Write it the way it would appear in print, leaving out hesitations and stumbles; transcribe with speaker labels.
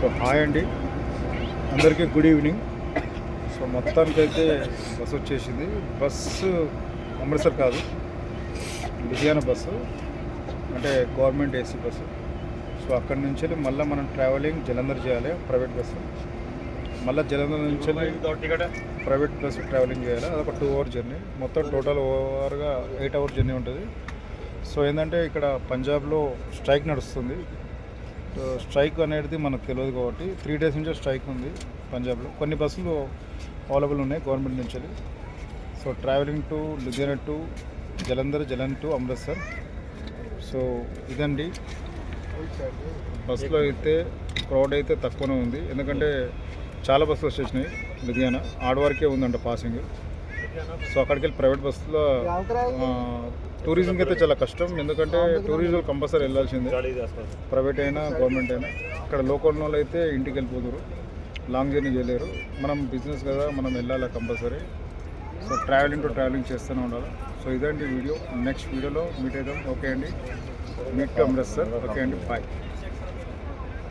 Speaker 1: So hi అండి, అందరికీ good evening. So మొత్తానికైతే బస్సు వచ్చేసింది. బస్సు అమృత్సర్ కాదు, లుధియానా బస్సు, అంటే గవర్నమెంట్ ఏసీ బస్సు. సో అక్కడి నుంచి మళ్ళీ మనం ట్రావెలింగ్ జలంధర్ చేయాలి, ప్రైవేట్ బస్సు. మళ్ళీ జలంధర్ నుంచి ప్రైవేట్ బస్సు ట్రావెలింగ్ చేయాలి. అదొక 2 hour జర్నీ. మొత్తం టోటల్ ఓవర్గా 8 hour జర్నీ ఉంటుంది. సో ఏంటంటే ఇక్కడ పంజాబ్లో స్ట్రైక్ నడుస్తుంది. స్ట్రైక్ అనేది మనకు తెలియదు కాబట్టి 3 days నుంచే స్ట్రైక్ ఉంది పంజాబ్లో. కొన్ని బస్సులు అవైలబుల్ ఉన్నాయి గవర్నమెంట్ నుంచి. So travelling to Ludhiana to Jalandhar, Jalandhar to Amritsar. So ఇదండి. బస్సులో అయితే క్రౌడ్ అయితే తక్కువనే ఉంది, ఎందుకంటే చాలా బస్సులు వచ్చేసినాయి. లుధియానా ఆడవారికే ఉందంట పాసింగ్. సో అక్కడికి వెళ్ళి ప్రైవేట్ బస్సులో టూరిజంకి అయితే చాలా కష్టం, ఎందుకంటే టూరిజం కంపల్సరీ వెళ్ళాల్సిందే, ప్రైవేట్ అయినా గవర్నమెంట్ అయినా. ఇక్కడ లోకల్ వాళ్ళు అయితే ఇంటికి వెళ్ళిపోతారు, లాంగ్ జర్నీ చేయలేరు. మనం బిజినెస్ కదా, మనం వెళ్ళాలి compulsory. So travelling to travelling చేస్తూనే ఉండాలి. సో ఇదండి వీడియో. నెక్స్ట్ వీడియోలో మీట్ అవుదాం. ఓకే అండి, మీట్ టు అమృత్సర్. ఓకే అండి, బాయ్.